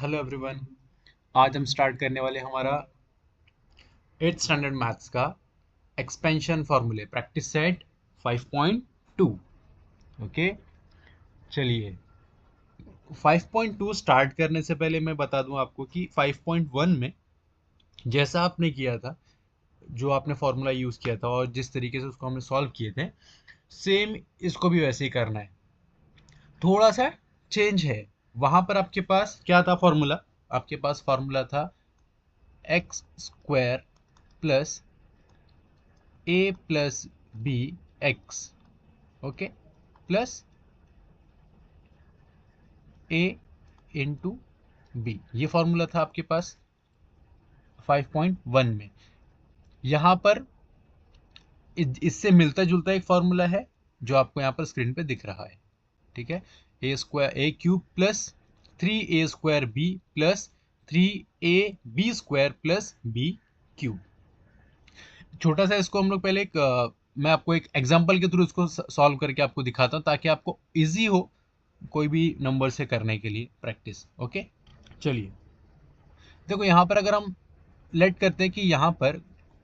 Hello everyone. आज हम start करने वाले हमारा 8th स्टैंडर्ड मैथ्स का एक्सपेंशन फॉर्मूले प्रैक्टिस सेट 5.2। ओके, चलिए 5.2 स्टार्ट करने से पहले मैं बता दूं आपको कि 5.1 में जैसा आपने किया था, जो आपने फॉर्मूला यूज़ किया था और जिस तरीके से उसको हमने सॉल्व किए थे, सेम इसको भी वैसे ही करना है। थोड़ा सा चेंज है। वहां पर आपके पास क्या था फॉर्मूला? आपके पास फॉर्मूला था x square plus a plus b x, okay, plus a into b. ये फॉर्मूला था आपके पास 5.1 में। यहां पर इससे मिलता जुलता एक फॉर्मूला है जो आपको यहां पर स्क्रीन पे दिख रहा है। ठीक है, a square a cube plus 3a² b plus 3ab square plus b cube. छोटा सा इसको हम लोग पहले मैं आपको एक एग्जांपल के थ्रू इसको सॉल्व करके आपको दिखाता हूँ ताकि आपको इजी हो कोई भी नंबर से करने के लिए प्रैक्टिस। ओके, चलिए देखो यहाँ पर अगर हम लेट करते हैं कि यहाँ पर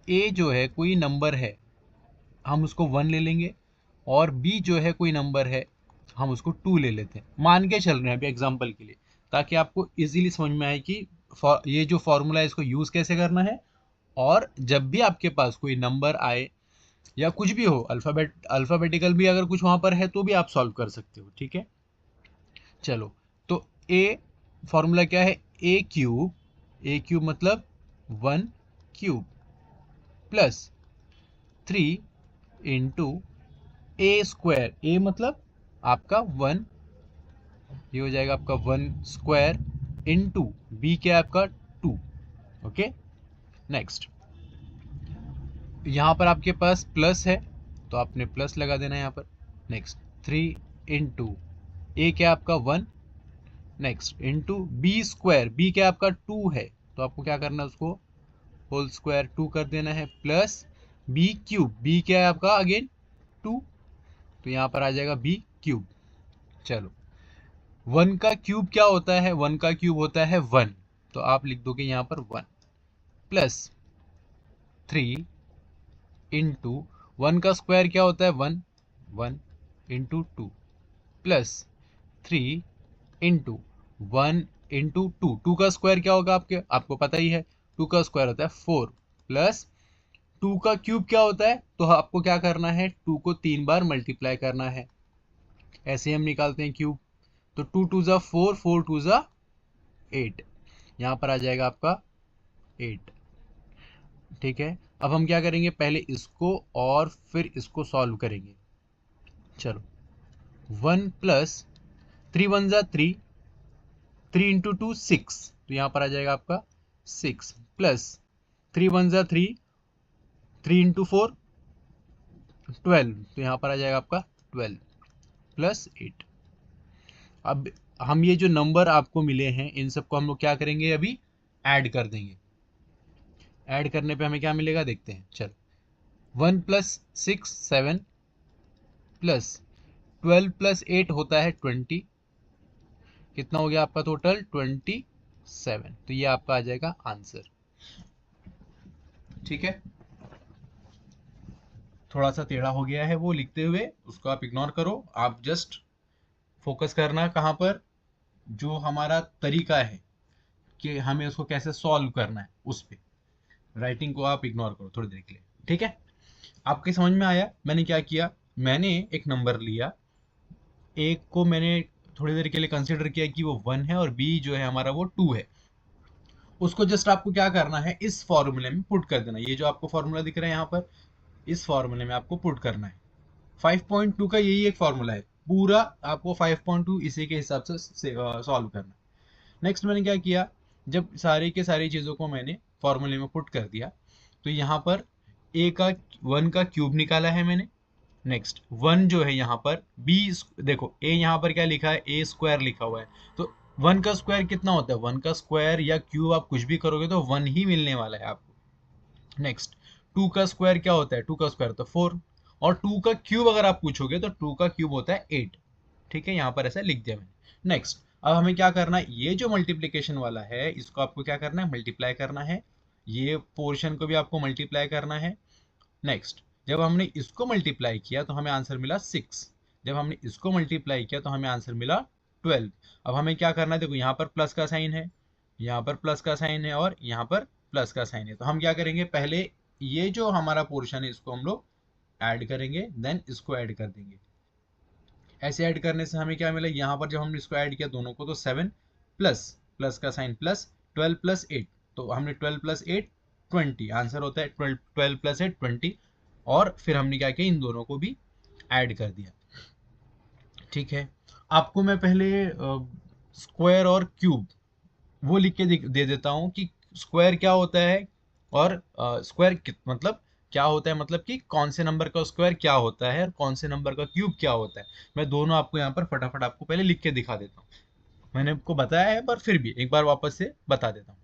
ए जो है कोई नंबर है, हम उसको 1 ले लेंगे, और बी जो है कोई नंबर है, हम उसको 2 ले लेते हैं। मान के चल रहे हैं अभी एग्जांपल के लिए, ताकि आपको इजीली समझ में आए कि ये जो फॉर्मूला है इसको यूज कैसे करना है। और जब भी आपके पास कोई नंबर आए या कुछ भी हो, अल्फाबेटिकल भी अगर कुछ वहां पर है तो भी आप सॉल्व कर सकते हो। ठीक है, चलो तो ए फॉर्मूला क्या है? ए क्यूब मतलब 1 cube plus 3 into a square, ए मतलब आपका 1, ये हो जाएगा आपका 1 स्क्वायर इंटू बी क्या है आपका 2। ओके, नेक्स्ट यहां पर आपके पास प्लस है तो आपने प्लस लगा देना है यहां पर। नेक्स्ट 3 इंटू ए क्या आपका 1, next into b square, b क्या आपका 2 है तो आपको क्या करना है, उसको होल स्क्वायर 2 कर देना है, प्लस बी क्यूब, बी क्या है आपका अगेन 2, तो यहां पर आ जाएगा बी क्यूब। चलो 1 का क्यूब क्या होता है? 1 का क्यूब होता है 1, तो आप लिख दोगे यहां पर 1 प्लस 3 इंटू 1 का स्क्वायर क्या होता है 1, 1 इंटू 2 प्लस 3 इंटू 1 इंटू 2, 2 का स्क्वायर क्या होगा आपको पता ही है, 2 का स्क्वायर होता है 4 प्लस 2 का क्यूब क्या होता है, तो आपको क्या करना है, 2 को 3 बार मल्टीप्लाई करना है। ऐसे हम निकालते हैं क्यूब, तो 2 2 जा 4, 4 2 जा 8, यहां पर आ जाएगा आपका 8। ठीक है, अब हम क्या करेंगे, पहले इसको और फिर इसको सॉल्व करेंगे। चलो 1 प्लस 3 1 जा 3, 3 इंटू 2 6, तो यहां पर आ जाएगा आपका 6 प्लस 3 1 जा 3, 3 इंटू 4 12, तो यहां पर आ जाएगा आपका 12 प्लस 8। अब हम ये जो नंबर आपको मिले हैं इन सबको हम लोग क्या करेंगे, अभी ऐड कर देंगे। ऐड करने पे हमें क्या मिलेगा देखते हैं। चलो 1 प्लस 6 7 प्लस 12 प्लस 8 होता है 20, कितना हो गया आपका टोटल 27, तो ये आपका आ जाएगा आंसर। ठीक है, थोड़ा सा टेढ़ा हो गया है वो लिखते हुए, उसको आप इग्नोर करो। आप जस्ट फोकस करना कहाँ पर, जो हमारा तरीका है कि हमें उसको कैसे सॉल्व करना है उस पे। राइटिंग को आप इग्नोर करो थोड़ी देर के लिए। ठीक है, आपके समझ में आया मैंने क्या किया? मैंने एक नंबर लिया, एक को मैंने थोड़ी देर के लिए कंसिडर किया कि वो 1 है, और बी जो है हमारा वो 2 है। उसको जस्ट आपको क्या करना है, इस फॉर्मूले में पुट कर देना। ये जो आपको फॉर्मूला दिख रहा है यहाँ पर, इस फॉर्मूले में आपको पुट करना है। 5.2 का यही एक फॉर्मूला है, पूरा आपको 5.2 इसी के हिसाब से सॉल्व करना है। नेक्स्ट मैंने क्या किया, जब सारी के सारी चीज़ों को मैंने फॉर्मूले में पुट कर दिया, तो यहाँ पर ए का 1 का क्यूब निकाला है मैंने। नेक्स्ट 1 जो है यहाँ पर बी, देखो ए यहाँ पर क्या लिखा है, ए स्क्वायर लिखा हुआ है, तो 1 का स्क्वायर कितना होता है, 1 का स्क्वायर या क्यूब आप कुछ भी करोगे तो 1 ही मिलने वाला है आपको। नेक्स्ट 2 का स्क्वायर क्या होता है, 2 का स्क्वायर तो 4, और 2 का क्यूब अगर आप पूछोगे तो 2 का क्यूब होता है 8। ठीक है, यहाँ पर ऐसा लिख दिया मैंने। नेक्स्ट अब हमें क्या करना है, ये जो मल्टीप्लीकेशन वाला है इसको आपको क्या करना है, मल्टीप्लाई करना है, ये पोर्शन को भी आपको मल्टीप्लाई करना है। नेक्स्ट, जब हमने इसको मल्टीप्लाई किया तो हमें आंसर मिला 6, जब हमने इसको मल्टीप्लाई किया तो हमें आंसर मिला 12। अब हमें क्या करना है, देखो यहाँ पर प्लस का साइन है, यहाँ पर प्लस का साइन है और यहाँ पर प्लस का साइन है, तो हम क्या करेंगे, पहले ये जो हमारा पोर्शन है इसको हम लोग ऐड करेंगे, देन इसको ऐड कर देंगे। ऐसे ऐड करने से हमें क्या मिला, यहाँ पर जब हमने इसको ऐड किया दोनों को तो 7 प्लस प्लस का साइन प्लस 12 प्लस 8, तो हमने 12 प्लस 8 20, आंसर होता है 12 प्लस 8 20। और फिर हमने क्या किया, इन दोनों को भी ऐड कर दिया। ठीक है, आपको मैं पहले स्क्वायर और क्यूब वो लिख के दे देता हूँ कि स्क्वायर क्या होता है और स्क्वायर मतलब क्या होता है, मतलब कि कौन से नंबर का स्क्वायर क्या होता है और कौन से नंबर का क्यूब क्या होता है। मैं दोनों आपको यहाँ पर फटाफट आपको पहले लिख के दिखा देता हूँ, मैंने आपको बताया है पर फिर भी एक बार वापस से बता देता हूँ।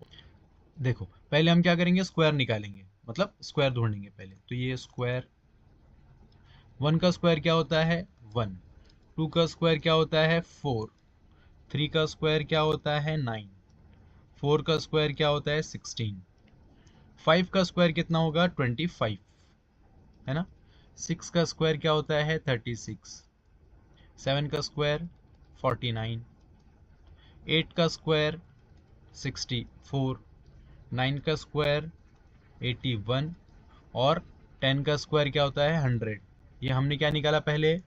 देखो, पहले हम क्या करेंगे, स्क्वायर निकालेंगे, मतलब स्क्वायर ढूंढेंगे पहले, तो ये स्क्वायर, 1 का स्क्वायर क्या होता है 1, 2 का स्क्वायर क्या होता है 4, 3 का स्क्वायर क्या होता है 9, 4 का स्क्वायर क्या होता है 16, 5 का स्क्वायर कितना होगा 25, है ना। 6 का स्क्वायर क्या होता है 36, 7 का स्क्वायर 49, 8 का स्क्वायर 64, 9 का स्क्वायर 81 और 10 का स्क्वायर क्या होता है 100। ये हमने क्या निकाला पहले,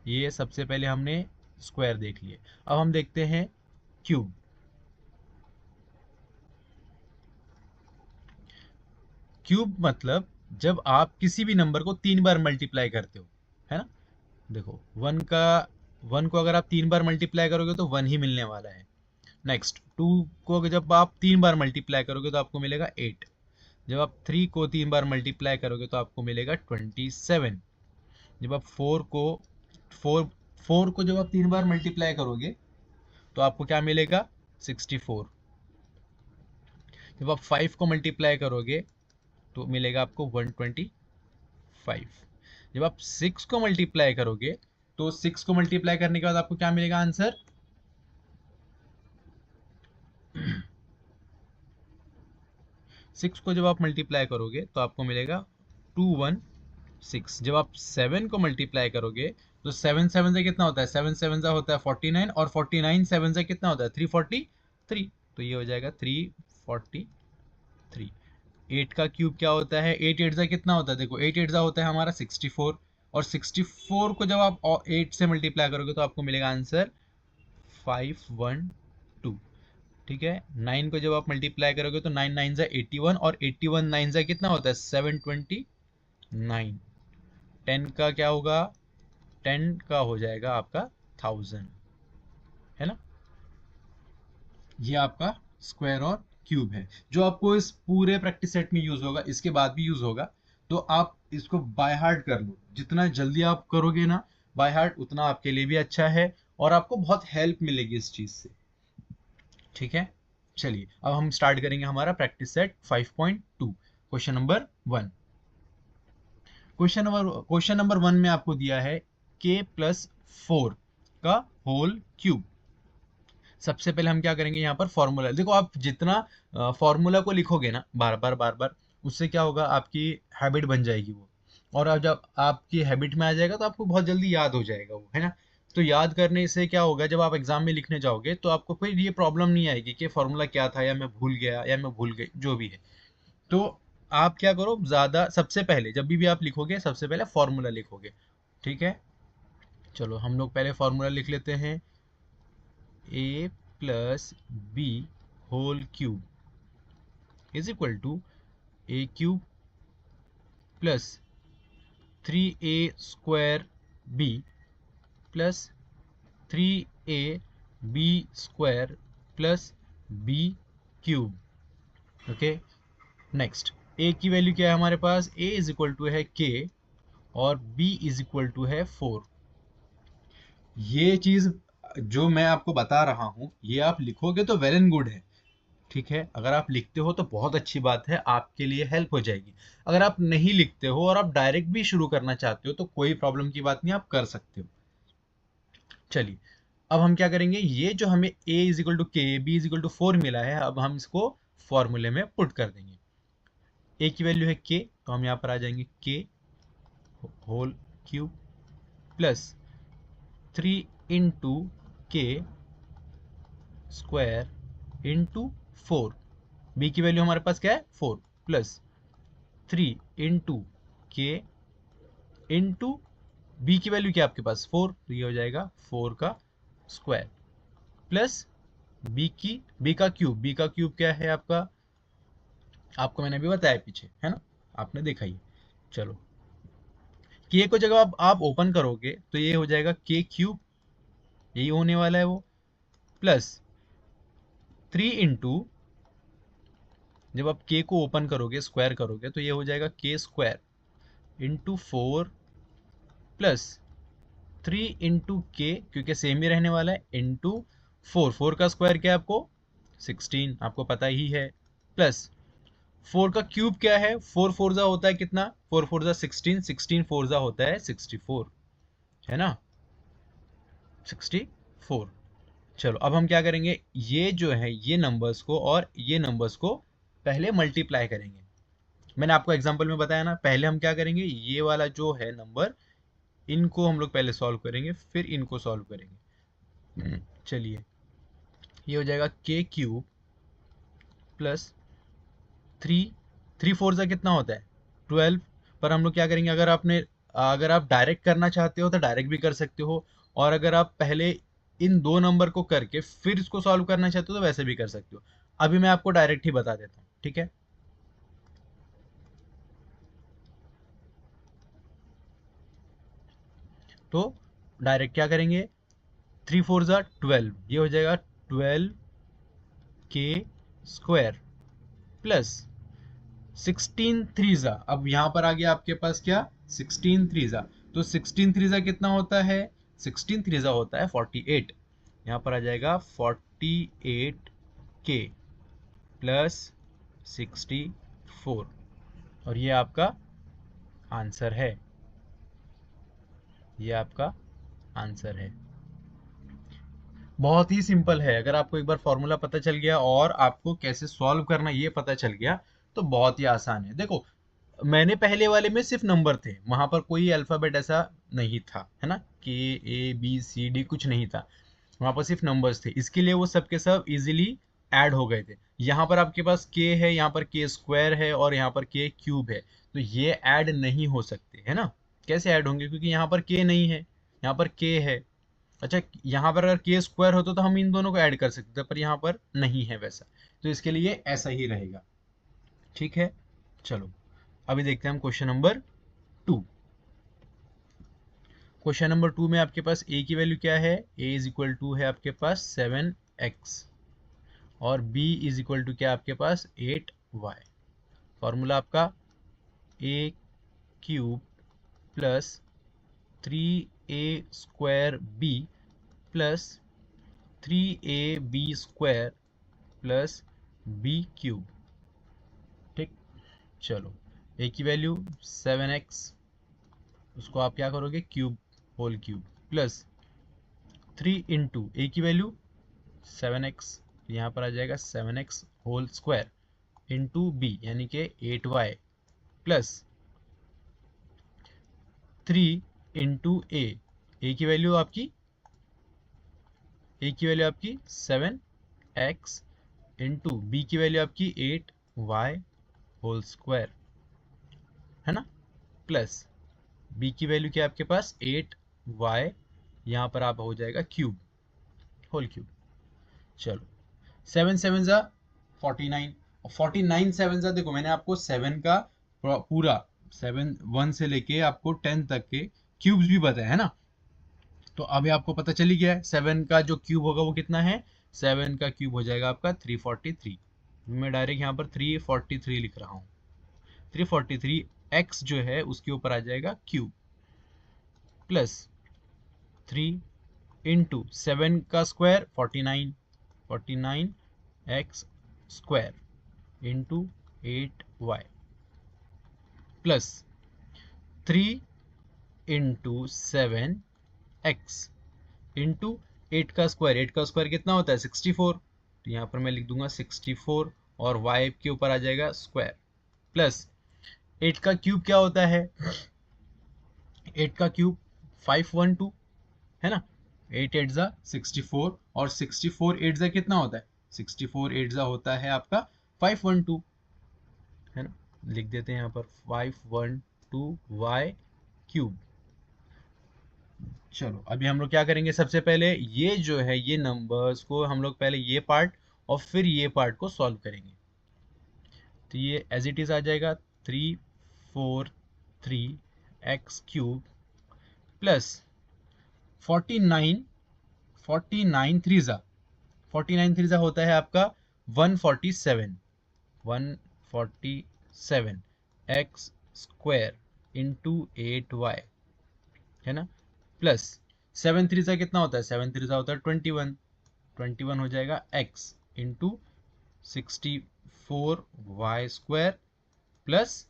ये सबसे पहले हमने स्क्वायर देख लिए। अब हम देखते हैं क्यूब। क्यूब मतलब जब आप किसी भी नंबर को 3 बार मल्टीप्लाई करते हो, है ना। देखो 1 को अगर आप 3 बार मल्टीप्लाई करोगे तो 1 ही मिलने वाला है। नेक्स्ट, 2 को जब आप 3 बार मल्टीप्लाई करोगे तो आपको मिलेगा 8, जब आप 3 को 3 बार मल्टीप्लाई करोगे तो आपको मिलेगा 27, जब आप 4 को जब आप 3 बार मल्टीप्लाई करोगे तो आपको क्या मिलेगा 64, जब आप 5 को मल्टीप्लाई करोगे तो मिलेगा आपको 125, जब आप 6 को मल्टीप्लाई करोगे तो 6 को मल्टीप्लाई करने के बाद आपको क्या मिलेगा आंसर 6 को जब आप मल्टीप्लाई करोगे तो आपको मिलेगा 216, जब आप 7 को मल्टीप्लाई करोगे तो 7 7 से कितना होता है, 7 7 से होता है 49 और 49 7 से कितना होता है 343, तो ये हो जाएगा 343। 8 का क्यूब क्या होता है, 8 8 से कितना होता है, देखो 8 8 से होता है हमारा 64 और 64 को जब आप 8 से मल्टीप्लाई करोगे तो आपको मिलेगा आंसर 512। ठीक है, 9 को जब आप मल्टीप्लाई करोगे तो 9 9 से 81 और 81 9 से कितना होता है 729। 10 का क्या होगा, 10 का हो जाएगा आपका 1000, है ना। ये आपका स्क्वायर और क्यूब है जो आपको इस पूरे प्रैक्टिस सेट में यूज होगा, इसके बाद भी यूज होगा। तो आप इसको बाय हार्ट कर लो, जितना जल्दी आप करोगे ना बाय हार्ट उतना आपके लिए भी अच्छा है और आपको बहुत हेल्प मिलेगी इस चीज से। ठीक है, चलिए अब हम स्टार्ट करेंगे हमारा practice set 5.2, question number 1। Question number 1 में आपको दिया है k+4 का होल क्यूब। सबसे पहले हम क्या करेंगे, यहाँ पर फॉर्मूला, देखो आप जितना फॉर्मूला को लिखोगे ना बार बार उससे क्या होगा, आपकी हैबिट बन जाएगी वो, और अब जब आपकी हैबिट में आ जाएगा तो आपको बहुत जल्दी याद हो जाएगा वो, है ना। तो याद करने से क्या होगा, जब आप एग्जाम में लिखने जाओगे तो आपको फिर ये प्रॉब्लम नहीं आएगी कि फॉर्मूला क्या था या मैं भूल गया या मैं भूल गई, जो भी है। तो आप क्या करो, ज्यादा सबसे पहले जब भी आप लिखोगे सबसे पहले फॉर्मूला लिखोगे। ठीक है, चलो हम लोग पहले फॉर्मूला लिख लेते हैं, a+b whole cube is equal to a cube plus 3a square b plus 3ab square plus b cube. Okay, next, a की वैल्यू क्या है हमारे पास, a इज इक्वल टू है k और b इज इक्वल टू है 4। ये चीज जो मैं आपको बता रहा हूं ये आप लिखोगे तो वेल एंड गुड है। ठीक है, अगर आप लिखते हो तो बहुत अच्छी बात है, आपके लिए हेल्प हो जाएगी। अगर आप नहीं लिखते हो और आप डायरेक्ट भी शुरू करना चाहते हो तो कोई प्रॉब्लम की बात नहीं, आप कर सकते हो। चलिए, अब हम क्या करेंगे, ये जो हमें a इज इक्वल टू के, बी इज इक्वल टू 4 मिला है, अब हम इसको फॉर्मूले में पुट कर देंगे। a की वैल्यू है k, तो हम यहाँ पर आ जाएंगे k whole cube plus 3 into k square into 4, b की वैल्यू हमारे पास क्या है 4, plus 3 into k into b की वैल्यू क्या है आपके पास 4, तो ये हो जाएगा 4 का स्क्वायर प्लस b का क्यूब क्या है आपका, आपको मैंने अभी बताया पीछे, है ना, आपने देखा ही। चलो, के को जब आप ओपन करोगे तो ये हो जाएगा के क्यूब, यही होने वाला है वो, प्लस 3 इंटू, जब आप के को ओपन करोगे स्क्वायर करोगे तो ये हो जाएगा के स्क्वायर इंटू 4 प्लस 3 इंटू के, क्योंकि सेम ही रहने वाला है, इंटू 4 का स्क्वायर क्या है आपको 16, आपको पता ही है, प्लस 4 का क्यूब क्या है, 4 फोर होता है कितना, 4 फोर 16, 16 फोर होता है 64, है ना, 64। चलो अब हम क्या करेंगे, ये जो है ये नंबर्स को और ये नंबर्स को पहले मल्टीप्लाई करेंगे। मैंने आपको एग्जांपल में बताया ना, पहले हम क्या करेंगे, ये वाला जो है नंबर, इनको हम लोग पहले सॉल्व करेंगे, फिर इनको सॉल्व करेंगे। चलिए, ये हो जाएगा के क्यूब प्लस 3 फोर सा कितना होता है 12, पर हम लोग क्या करेंगे, अगर आप डायरेक्ट करना चाहते हो तो डायरेक्ट भी कर सकते हो, और अगर आप पहले इन दो नंबर को करके फिर इसको सॉल्व करना चाहते हो तो वैसे भी कर सकते हो। अभी मैं आपको डायरेक्ट ही बता देता हूँ, ठीक है। तो डायरेक्ट क्या करेंगे, 3 फोर ज़ा 12, ये हो जाएगा 12 के स्क्वायर प्लस 16 थ्री ज़ा, अब यहाँ पर आ गया आपके पास क्या 16 थ्री ज़ा, तो 16 थ्री ज़ा कितना होता है, 16 थ्री ज़ा होता है 48, यहाँ पर आ जाएगा 48 के प्लस 64, और ये आपका आंसर है, ये आपका आंसर है। बहुत ही सिंपल है, अगर आपको एक बार फॉर्मूला पता चल गया और आपको कैसे सॉल्व करना ये पता चल गया तो बहुत ही आसान है। देखो, मैंने पहले वाले में सिर्फ नंबर थे, वहां पर कोई अल्फाबेट ऐसा नहीं था, है ना, के ए बी सी डी कुछ नहीं था, वहां पर सिर्फ नंबर्स थे, इसके लिए वो सब के सब इजीली ऐड हो गए थे। यहाँ पर आपके पास के है, यहाँ पर के स्क्वायर है और यहाँ पर के क्यूब है, तो ये ऐड नहीं हो सकते, है ना। कैसे ऐड होंगे, क्योंकि यहाँ पर के नहीं है, यहाँ पर के है। अच्छा, यहाँ पर अगर के स्क्वायर होता तो हम इन दोनों को ऐड कर सकते थे, पर यहाँ पर नहीं है वैसा, तो इसके लिए ऐसा ही रहेगा, ठीक है। चलो, अभी देखते हैं हम क्वेश्चन नंबर 2। क्वेश्चन नंबर 2 में आपके पास a की वैल्यू क्या है, a इज इक्वल टू है आपके पास 7x और b इज इक्वल टू क्या आपके पास 8y। फॉर्मूला आपका a cube plus 3a square b plus 3ab square plus b cube, ठीक। चलो, a की वैल्यू 7x, उसको आप क्या करोगे cube, whole cube, plus 3 into a की वैल्यू 7x, यहाँ पर आ जाएगा 7x whole square into B यानी कि 8y प्लस 3 इंटू ए की वैल्यू आपकी, ए की वैल्यू आपकी 7x इंटू बी की वैल्यू आपकी 8y होल स्क्वायर, है ना, प्लस बी की वैल्यू क्या है आपके पास 8y, यहाँ पर आप हो जाएगा क्यूब, होल क्यूब। चलो, 7 7 जा 49, और 49 7 जा, देखो मैंने आपको 7 का पूरा 7 1 से लेके आपको 10 तक के क्यूब्स भी बताए, है ना। तो अभी आपको पता चली गया है 7 का जो क्यूब होगा वो कितना है, 7 का क्यूब हो जाएगा आपका 343। मैं डायरेक्ट यहाँ पर 343 लिख रहा हूँ, 343 x जो है उसके ऊपर आ जाएगा क्यूब प्लस 3 इंटू 7 का square 49, 49 x square into 8y plus 3 into 7 x into 8 का स्क्वायर कितना होता है 64, तो यहाँ पर मैं लिख दूंगा 64 और y के ऊपर आ जाएगा स्क्वायर, प्लस 8 का क्यूब क्या होता है, 8 का क्यूब 512 है ना, 8 8 जा 64 और 64 8 जा कितना होता है, 64 8 जा होता है आपका 512 है ना, लिख देते हैं यहाँ पर 512 y क्यूब। चलो अभी हम लोग क्या करेंगे, सबसे पहले ये जो है ये नंबर्स को हम लोग पहले ये पार्ट और फिर ये पार्ट को सॉल्व करेंगे। तो ये एज इट इज आ जाएगा 343 एक्स क्यूब प्लस 49 49 थ्रीजा 49 थ्रीजा होता है आपका 147 147 एक्स स्क्वायर इंटू 8y है ना, प्लस 7 थ्रीजा कितना होता है, 7 थ्रीजा होता है 21 21 हो जाएगा x into 64y square plus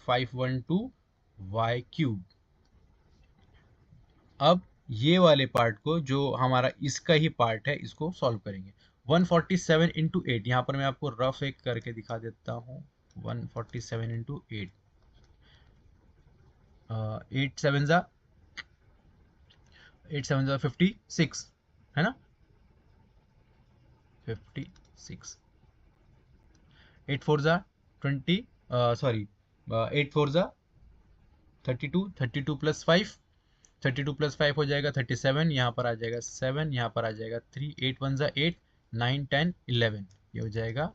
512y cube. अब ये वाले पार्ट को जो हमारा इसका ही पार्ट है इसको सॉल्व करेंगे। 147 इंटू 8, यहाँ पर मैं आपको रफ एक करके दिखा देता हूँ। 147 इंटू 8, 8 7 जा 56 है ना, 56, 8 4 जा 20 सॉरी 8 4 जा 32, 32 प्लस 5, 32 प्लस 5 हो जाएगा 37, यहाँ पर आ जाएगा 7, यहाँ पर आ जाएगा 3, 8 1 जा 8, 9 10 11, ये हो जाएगा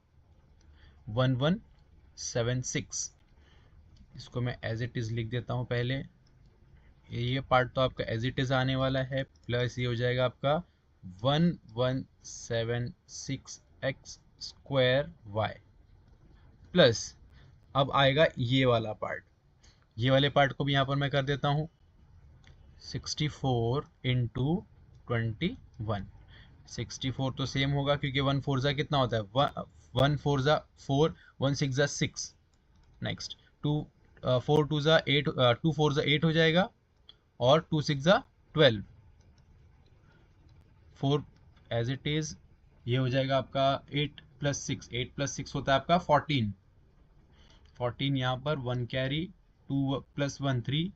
1176। इसको मैं एज इट इज लिख देता हूँ पहले, ये पार्ट तो आपका एज इट इज आने वाला है, प्लस ये हो जाएगा आपका 1176 एक्स स्क्वायर वाई, प्लस अब आएगा ये वाला पार्ट, ये वाले पार्ट को भी यहाँ पर मैं कर देता हूँ 64 इंटू 21, 64 तो सेम होगा क्योंकि 1 4 जा कितना होता है 1 4 जा 4, 1 6 जा 6, नेक्स्ट 2 4 2 जा 8, 2 4 जा 8 हो जाएगा और 2 6 जा 12, 4 एज इट इज, ये हो जाएगा आपका 8 प्लस 6, 8 प्लस 6 होता है आपका 14, 14 यहाँ पर 1 कैरी, 2 प्लस 1 3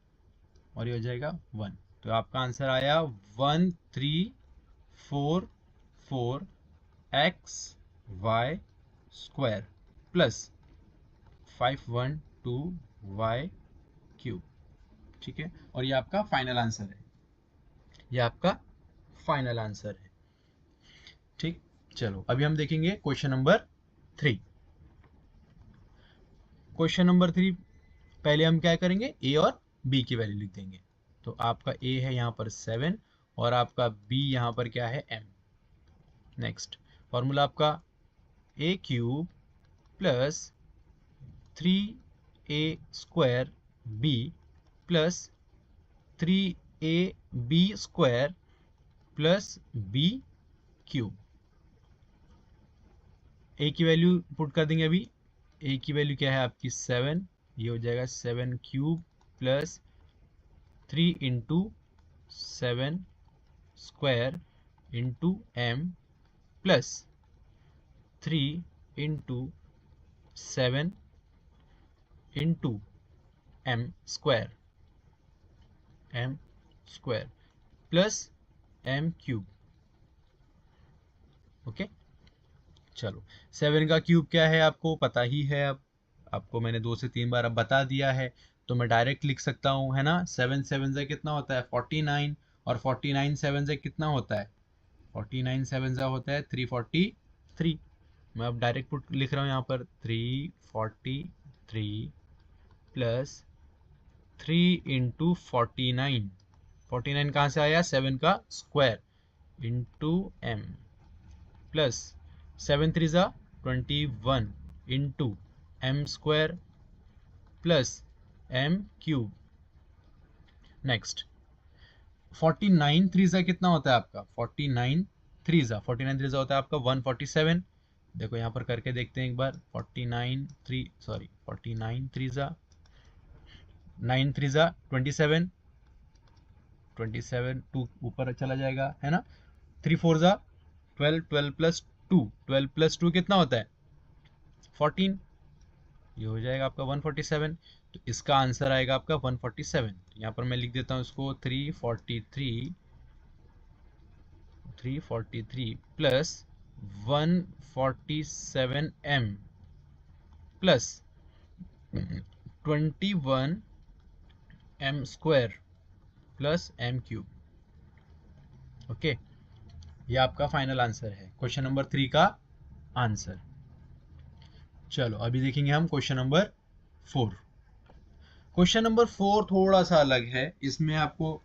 और ये हो जाएगा 1, तो आपका आंसर आया 1344 x y square plus 512 y cube. ठीक है, और ये आपका फाइनल आंसर है, ये आपका फाइनल आंसर है। ठीक, चलो अभी हम देखेंगे क्वेश्चन नंबर 3। क्वेश्चन नंबर 3 पहले हम क्या करेंगे, ए और बी की वैल्यू लिख देंगे। तो आपका ए है यहाँ पर 7 और आपका बी यहाँ पर क्या है m। नेक्स्ट फॉर्मूला आपका a cube plus 3a square b plus 3ab square plus b cube. A की वैल्यू पुट कर देंगे अभी, ए की वैल्यू क्या है आपकी 7, ये हो जाएगा 7 cube plus 3 into 7 square into m plus 3 into 7 into m square plus m cube. Okay, चलो 7 का क्यूब क्या है आपको पता ही है, अब आपको मैंने 2 से 3 बार अब बता दिया है, तो मैं डायरेक्ट लिख सकता हूँ है ना। 7 7 से कितना होता है 49 और 49 7 से कितना होता है 49 7 से होता है 343। मैं अब डायरेक्ट पुट लिख रहा हूँ यहाँ पर 343 प्लस 3 इंटू 49, 49 कहाँ से आया 7 का स्क्वायर इंटू m प्लस 7 3 जा 21 into m square plus m cube. Next 49 3 जा कितना होता है आपका 49 3 जा होता है आपका 147। देखो यहाँ पर करके देखते हैं एक बार, 49 3 जा 9 3 जा 27, 2 ऊपर चला जाएगा है ना, 3 4 जा 12, 12 प्लस 2, 12 प्लस 2 कितना होता है 14, ये हो जाएगा आपका 147। तो इसका आंसर आएगा आपका 147। यहाँ पर मैं लिख देता हूँ इसको 343 plus 147m plus 21m square plus m cube. Okay, ये आपका फाइनल आंसर है क्वेश्चन नंबर 3 का आंसर। चलो अभी देखेंगे हम क्वेश्चन नंबर 4। क्वेश्चन नंबर 4 थोड़ा सा अलग है, इसमें आपको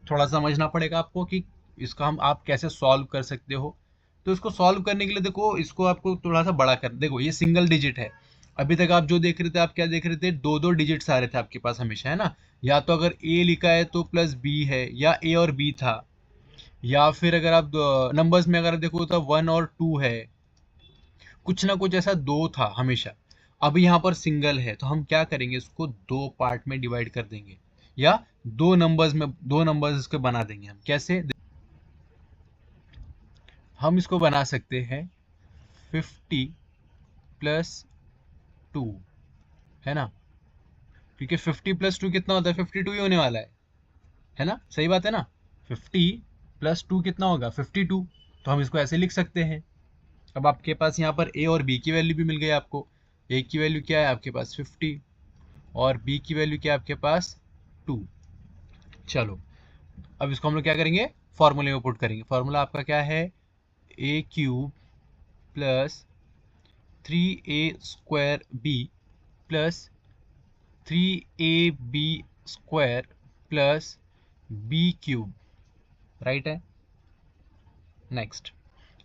थोड़ा समझना पड़ेगा आपको कि इसका आप कैसे सॉल्व कर सकते हो। तो इसको सॉल्व करने के लिए देखो, इसको आपको थोड़ा सा बड़ा कर, देखो ये सिंगल डिजिट है। अभी तक आप जो देख रहे थे, आप क्या देख रहे थे, दो दो डिजिट्स आ रहे थे आपके पास हमेशा, है ना। या तो अगर ए लिखा है तो प्लस बी है, या ए और बी था, या फिर अगर आप नंबर्स में अगर देखो तो 1 और 2 है, कुछ ना कुछ ऐसा दो था हमेशा। अब यहाँ पर सिंगल है, तो हम क्या करेंगे, इसको दो पार्ट में डिवाइड कर देंगे, या दो नंबर्स इसको बना देंगे। हम कैसे, हम इसको बना सकते हैं 50 प्लस 2, है ना, क्योंकि 50 प्लस 2 कितना होता है, 52 ही होने वाला है ना, सही बात है ना। 50 प्लस 2 कितना होगा 52, तो हम इसको ऐसे लिख सकते हैं। अब आपके पास यहाँ पर ए और बी की वैल्यू भी मिल गई आपको। ए की वैल्यू क्या है आपके पास 50, और बी की वैल्यू क्या है आपके पास 2। चलो अब इसको हम लोग क्या करेंगे, फॉर्मूले में पुट करेंगे। फॉर्मूला आपका क्या है, a cube plus 3a² b plus 3ab square plus b cube, right है। नेक्स्ट,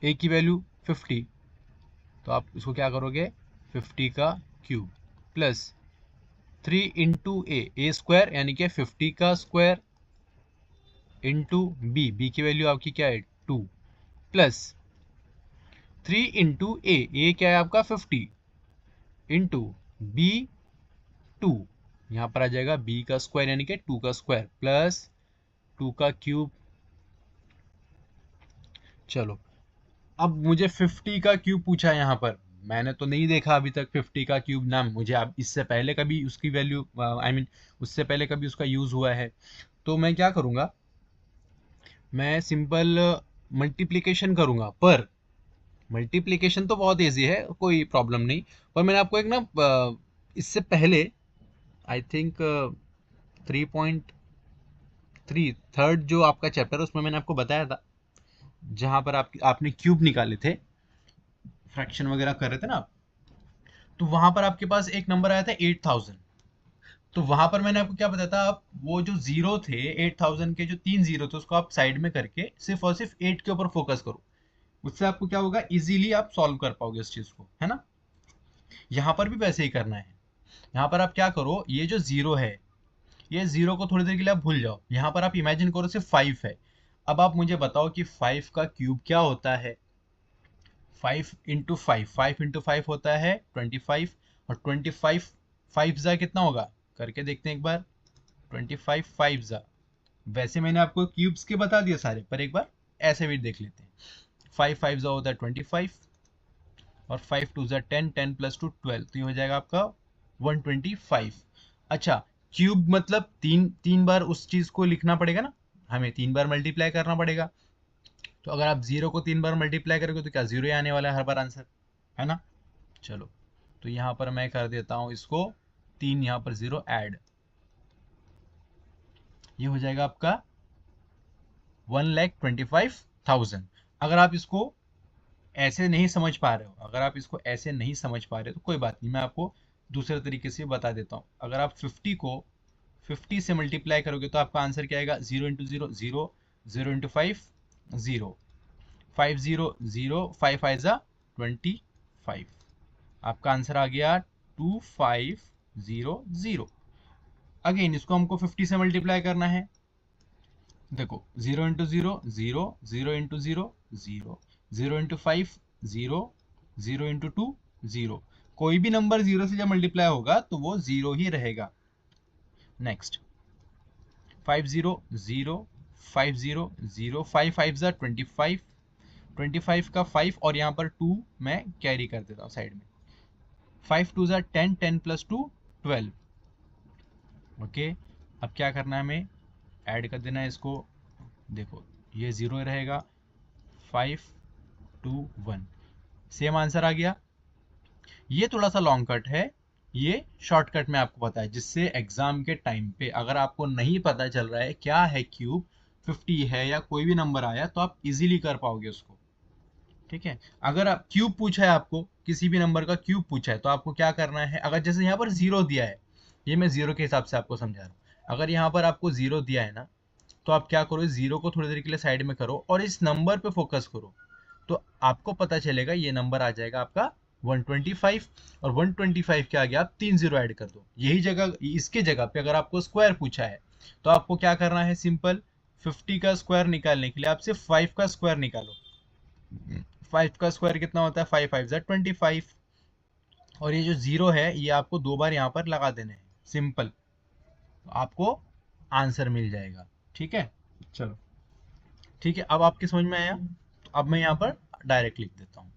ए की वैल्यू 50, तो आप इसको क्या करोगे 50 का cube plus 3 into a square यानी कि 50 का स्क्वायर इंटू बी की वैल्यू आपकी क्या है 2 प्लस 3 इंटू ए क्या है आपका 50 इंटू बी 2, यहाँ पर आ जाएगा बी का स्क्वायर यानी कि 2 का स्क्वायर प्लस 2 का क्यूब। चलो अब मुझे 50 का क्यूब पूछा है यहाँ पर, मैंने तो नहीं देखा अभी तक 50 का क्यूब नाम, मुझे अब इससे पहले कभी उसकी वैल्यू उससे पहले कभी उसका यूज हुआ है। तो मैं क्या करूँगा, मैं सिंपल मल्टीप्लिकेशन करूँगा, पर मल्टीप्लिकेशन तो बहुत ईजी है, कोई प्रॉब्लम नहीं। पर मैंने आपको एक ना इससे पहले आई थिंक 3.3 थर्ड जो आपका चैप्टर है उसमें मैंने आपको बताया था, जहां पर आपने क्यूब निकाले थे, फ्रैक्शन वगैरह कर रहे थे ना आप, तो वहां पर आपके पास एक नंबर आया था 8000। तो वहां पर मैंने आपको क्या बताया था, आप वो जो जीरो थे 8000 के, जो 3 जीरो थे उसको आप साइड में करके सिर्फ और सिर्फ 8 के ऊपर फोकस करो, उससे आपको क्या होगा, इजीली आप सॉल्व कर पाओगे इस चीज को, है ना। यहाँ पर भी वैसे ही करना है। यहाँ पर आप क्या करो, ये जो जीरो है, ये जीरो को थोड़ी देर के लिए आप भूल जाओ, यहाँ पर आप इमेजिन करो सिर्फ 5 है। अब आप मुझे बताओ कि 5 का क्यूब क्या होता है। 5 इंटू 5 होता है 25, और 25 5 जा कितना होगा, करके देखते हैं एक बार। 25 5 जा, वैसे मैंने आपको क्यूब्स के बता दिए सारे, पर एक बार ऐसे भी देख लेते हैं। 5 5 जा होता है 25, और 5 2 जा 10, 10 प्लस 2 12, तो ये हो जाएगा आपका 125। अच्छा, क्यूब मतलब तीन बार उस चीज को लिखना पड़ेगा ना, हमें 3 बार मल्टीप्लाई करना पड़ेगा। तो अगर आप जीरो को 3 बार मल्टीप्लाई करोगे तो क्या जीरो ही आने वाला है हर बार आंसर, है ना। चलो तो यहाँ पर मैं कर देता हूँ इसको 3, यहाँ पर 0 ऐड, ये हो जाएगा आपका 1,25,000। अगर आप इसको ऐसे नहीं समझ पा रहे हो, तो कोई बात नहीं, मैं आपको दूसरे तरीके से बता देता हूँ। अगर आप 50 को 50 से मल्टीप्लाई करोगे तो आपका आंसर क्या आएगा, 0 इंटू 0 0, 0 इंटू 5 0, 5 0 0, 5 5 जा 25, आपका आंसर आ गया 2500। अगेन इसको हमको 50 से मल्टीप्लाई करना है, देखो 0 इंटू 0 0, 0 इंटू 0 0, 0 इंटू 5 0, 0 इंटू 2 0, कोई भी नंबर 0 से जब मल्टीप्लाई होगा तो वो 0 ही रहेगा। नेक्स्ट 5 0 0, 5 0 0 5 5 ज़ा 25, 25 का 5 और यहाँ पर 2 मैं कैरी कर देता हूँ साइड में। 5 2 ज़ा 10, 10 प्लस 2 12। ओके, अब क्या करना है, हमें ऐड कर देना है इसको। देखो ये 0 रहेगा, 5 2 1, सेम आंसर आ गया। ये थोड़ा सा लॉन्ग कट है, ये शॉर्टकट में आपको पता है, जिससे एग्जाम के टाइम पे अगर आपको नहीं पता चल रहा है क्या है क्यूब, 50 है या कोई भी नंबर आया, तो आप इजीली कर पाओगे उसको। ठीक है, अगर आप क्यूब पूछा है, आपको किसी भी नंबर का क्यूब पूछा है, तो आपको क्या करना है, अगर जैसे यहाँ पर 0 दिया है, ये मैं 0 के हिसाब से आपको समझा रहा हूँ। अगर यहाँ पर आपको 0 दिया है ना, तो आप क्या करो, 0 को थोड़ी देर के लिए साइड में करो और इस नंबर पे फोकस करो, तो आपको पता चलेगा ये नंबर आ जाएगा आपका 125। और 125 के आगे आप 3 जीरो ऐड कर दो। यही जगह, इसके जगह पे अगर आपको स्क्वायर पूछा है, तो आपको क्या करना है, सिंपल 50 का स्क्वायर निकालने के लिए आप सिर्फ 5 का स्क्वायर निकालो। 5 का स्क्वायर कितना होता है, 5 5 ज़ा 25। और ये जो 0 है, ये आपको 2 बार यहाँ पर लगा देने हैं, सिंपल, आपको आंसर मिल जाएगा। ठीक है, चलो ठीक है, अब आपके समझ में आया, तो अब मैं यहाँ पर डायरेक्ट लिख देता हूँ।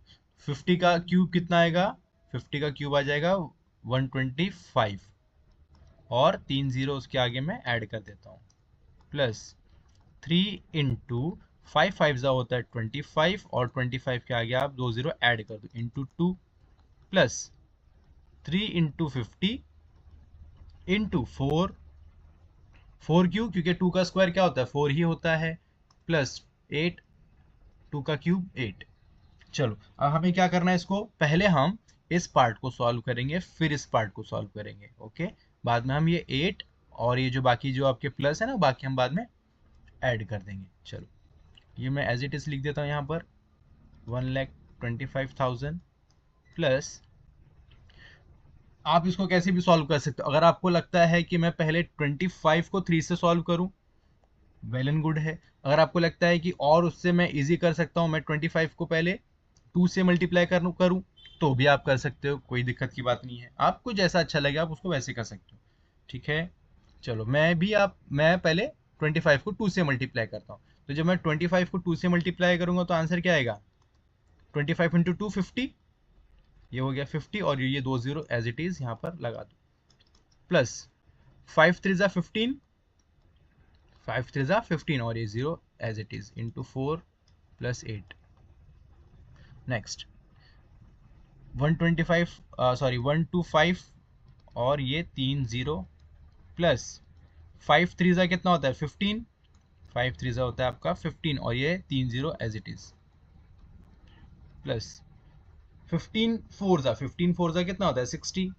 50 का क्यूब कितना आएगा, 50 का क्यूब आ जाएगा 125, और 3 जीरो उसके आगे मैं ऐड कर देता हूँ, प्लस 3 इंटू 5 5 ज़ा होता है 25, और 25 के आगे आप 2 जीरो ऐड कर दो, इंटू 2, प्लस 3 इंटू 50 इंटू 4, 4 क्यों, क्योंकि 2 का स्क्वायर क्या होता है, 4 ही होता है, प्लस 8, 2 का क्यूब 8। चलो अब हमें क्या करना है, इसको पहले हम इस पार्ट को सॉल्व करेंगे, फिर इस पार्ट को सॉल्व करेंगे। ओके, बाद में हम ये 8 और ये जो बाकी जो आपके प्लस है ना, बाकी हम बाद में ऐड कर देंगे। चलो ये मैं एज इट इज लिख देता हूँ यहाँ पर, 1,25,000 प्लस, आप इसको कैसे भी सॉल्व कर सकते हो। अगर आपको लगता है कि मैं पहले 25 को 3 से सॉल्व करूं, वेल एंड गुड है। अगर आपको लगता है कि और उससे मैं इजी कर सकता हूं, मैं 25 को पहले 2 से मल्टीप्लाई करूं, तो भी आप कर सकते हो, कोई दिक्कत की बात नहीं है। आपको जैसा अच्छा लगे आप उसको वैसे कर सकते हो। ठीक है, चलो मैं पहले 25 को 2 से मल्टीप्लाई करता हूँ। तो जब मैं 25 को 2 से मल्टीप्लाई करूंगा तो आंसर क्या आएगा, 25 इंटू 2 50, ये हो गया 50, और ये 2 जीरो एज इट इज यहाँ पर लगा दो, प्लस 5 3 ज़ा 15, 5 3 ज़ा 15, और ये 0 as it is, into 4 plus 8। Next 125 sorry 125, और ये 3 जीरो, प्लस 5 3 ज़ा कितना होता है 15, 5 3 ज़ा होता है आपका 15, और ये 3 zero as it is, plus 15 4 ज़ा कितना होता है 60,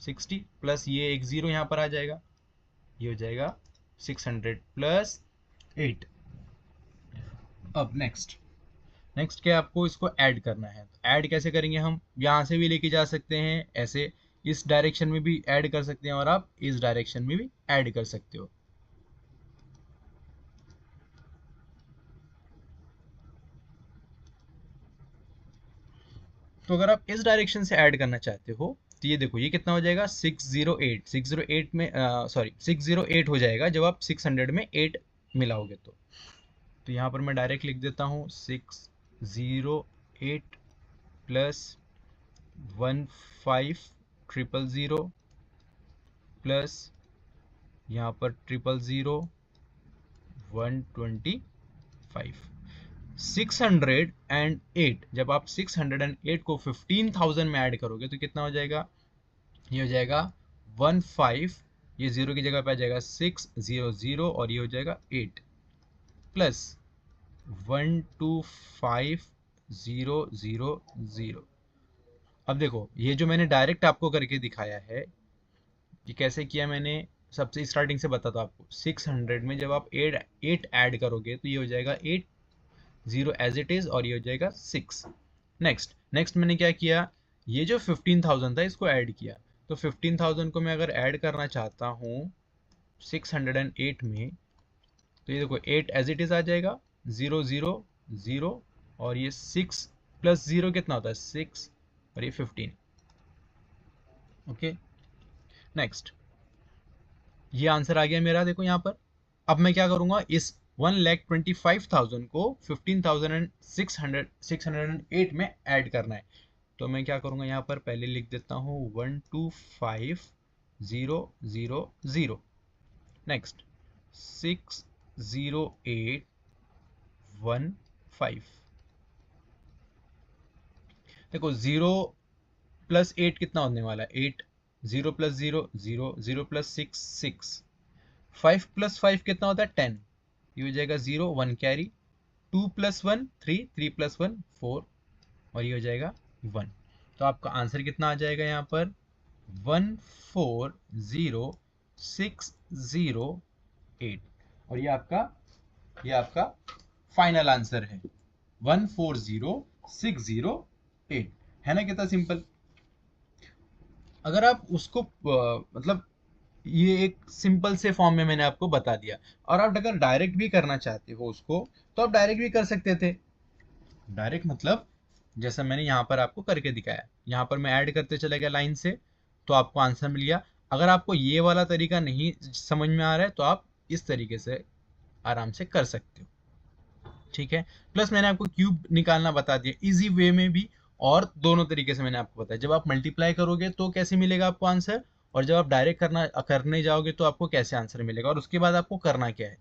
60 प्लस ये एक जीरो यहाँ पर आ जाएगा, ये हो जाएगा 600 प्लस 8। अब नेक्स्ट क्या, आपको इसको ऐड करना है। तो ऐड कैसे करेंगे, हम यहाँ से भी लेके जा सकते हैं, ऐसे इस डायरेक्शन में भी ऐड कर सकते हैं, और आप इस डायरेक्शन में भी ऐड कर सकते हो। तो अगर आप इस डायरेक्शन से ऐड करना चाहते हो, तो ये देखो ये कितना हो जाएगा 608, 608 में सॉरी 608 हो जाएगा जब आप 600 में 8 मिलाओगे। तो यहाँ पर मैं डायरेक्ट लिख देता हूँ 608 प्लस 15,000 प्लस यहाँ पर 000 125। 608, जब आप 608 को 15,000 में ऐड करोगे तो कितना हो जाएगा, ये हो जाएगा 15, ये जीरो की जगह पे आ जाएगा 600, और ये हो जाएगा 8 प्लस 125,000। अब देखो ये जो मैंने डायरेक्ट आपको करके दिखाया है, ये कैसे किया मैंने, सबसे स्टार्टिंग से बताता हूँ आपको। 600 में जब आप 8 ऐड करोगे तो ये हो जाएगा 8 0 एज इट इज, और ये हो जाएगा 6। नेक्स्ट मैंने क्या किया, ये जो 15,000 था इसको ऐड किया। तो 15,000 को मैं अगर ऐड करना चाहता हूँ 608 में, तो ये देखो 8 एज इट इज आ जाएगा, 0 0 0, और ये 6 प्लस 0 कितना होता है 6, और ये 15। ओके, नेक्स्ट ये आंसर आ गया मेरा, देखो यहाँ पर। अब मैं क्या करूंगा, इस 1,25,000 को 15,608 में ऐड करना है। तो मैं क्या करूंगा, यहाँ पर पहले लिख देता हूँ 125,000, नेक्स्ट 60815। देखो 0 प्लस 8 कितना होने वाला है, 8, 0 प्लस 0 0, 0 प्लस 6 6, 5 प्लस 5 कितना होता है 10, ये हो जाएगा 0, 1 कैरी, 2 प्लस 1 3, 3 प्लस 1 4, और ये हो जाएगा 1। तो आपका आंसर कितना आ जाएगा यहाँ पर 140,608, और ये आपका फाइनल आंसर है 140,608, है ना कितना सिंपल। अगर आप उसको मतलब ये एक सिंपल से फॉर्म में मैंने आपको बता दिया, और आप अगर डायरेक्ट भी करना चाहते हो उसको तो आप डायरेक्ट भी कर सकते थे। डायरेक्ट मतलब जैसा मैंने यहाँ पर आपको करके दिखाया, यहाँ पर मैं ऐड करते चला गया लाइन से, तो आपको आंसर मिल गया। अगर आपको ये वाला तरीका नहीं समझ में आ रहा है तो आप इस तरीके से आराम से कर सकते हो, ठीक है। प्लस मैंने आपको क्यूब निकालना बता दिया इजी वे में भी, और दोनों तरीके से मैंने आपको बताया। जब आप मल्टीप्लाई करोगे तो कैसे मिलेगा आपको आंसर, और जब आप डायरेक्ट करने जाओगे तो आपको कैसे आंसर मिलेगा, और उसके बाद आपको करना क्या है,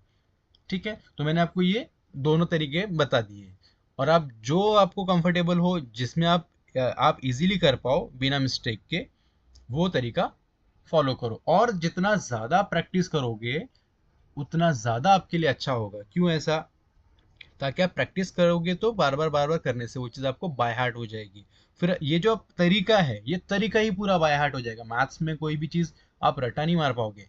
ठीक है। तो मैंने आपको ये दोनों तरीके बता दिए, और आप जो आपको कंफर्टेबल हो, जिसमें आप इजीली कर पाओ बिना मिस्टेक के, वो तरीका फॉलो करो। और जितना ज़्यादा प्रैक्टिस करोगे उतना ज़्यादा आपके लिए अच्छा होगा। क्यों ऐसा, ताकि आप प्रैक्टिस करोगे तो बार बार करने से वो चीज़ आपको बाय हार्ट हो जाएगी। फिर ये जो तरीका है, ये तरीका ही पूरा बाय हार्ट हो जाएगा। मैथ्स में कोई भी चीज़ आप रटा नहीं मार पाओगे।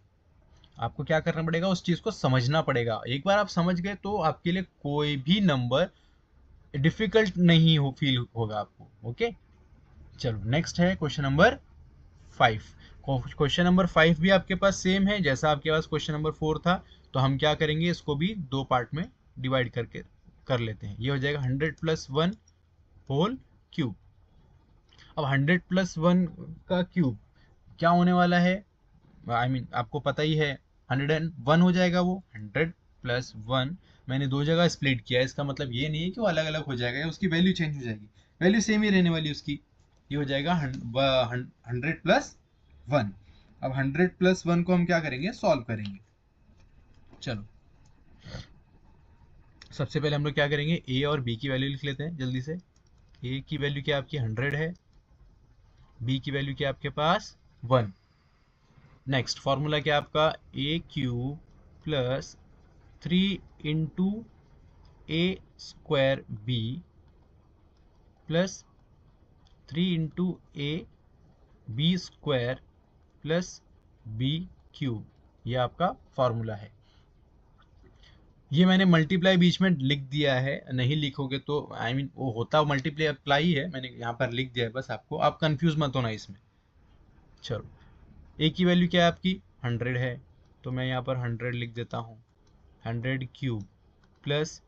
आपको क्या करना पड़ेगा, उस चीज़ को समझना पड़ेगा। एक बार आप समझ गए तो आपके लिए कोई भी नंबर डिफिकल्ट नहीं फील होगा आपको। ओके, चलो नेक्स्ट है क्वेश्चन नंबर 5। क्वेश्चन नंबर 5 भी आपके पास सेम है जैसा आपके पास क्वेश्चन नंबर 4 था। तो हम क्या करेंगे, इसको भी दो पार्ट में डिवाइड करके कर लेते हैं। ये हो जाएगा 100 प्लस 1 होल क्यूब। अब 100 प्लस 1 का क्यूब क्या होने वाला है, आपको पता ही है 101 हो जाएगा। वो 100 प्लस 1 मैंने दो जगह स्प्लिट किया है, इसका मतलब ये नहीं है कि वो अलग अलग हो जाएगा या उसकी वैल्यू चेंज हो जाएगी, वैल्यू सेम ही रहने वाली उसकी। ये हो जाएगा 100 प्लस 1। अब 100 प्लस 1 को हम क्या करेंगे, सॉल्व करेंगे। चलो सबसे पहले हम लोग क्या करेंगे, ए और बी की वैल्यू लिख लेते हैं जल्दी से। ए की वैल्यू क्या आपकी 100 है, बी की वैल्यू क्या आपके पास 1। नेक्स्ट फॉर्मूला क्या आपका, a cube plus 3 into a square b plus 3 into a b square plus b cube, ये आपका फॉर्मूला है। ये मैंने मल्टीप्लाई बीच में लिख दिया है, नहीं लिखोगे तो वो होता मल्टीप्लाई है, मैंने यहाँ पर लिख दिया है बस आपको, आप कंफ्यूज मत होना इसमें। चलो ए की वैल्यू क्या है आपकी 100 है, तो मैं यहाँ पर 100 लिख देता हूँ। 100 क्यूब प्लस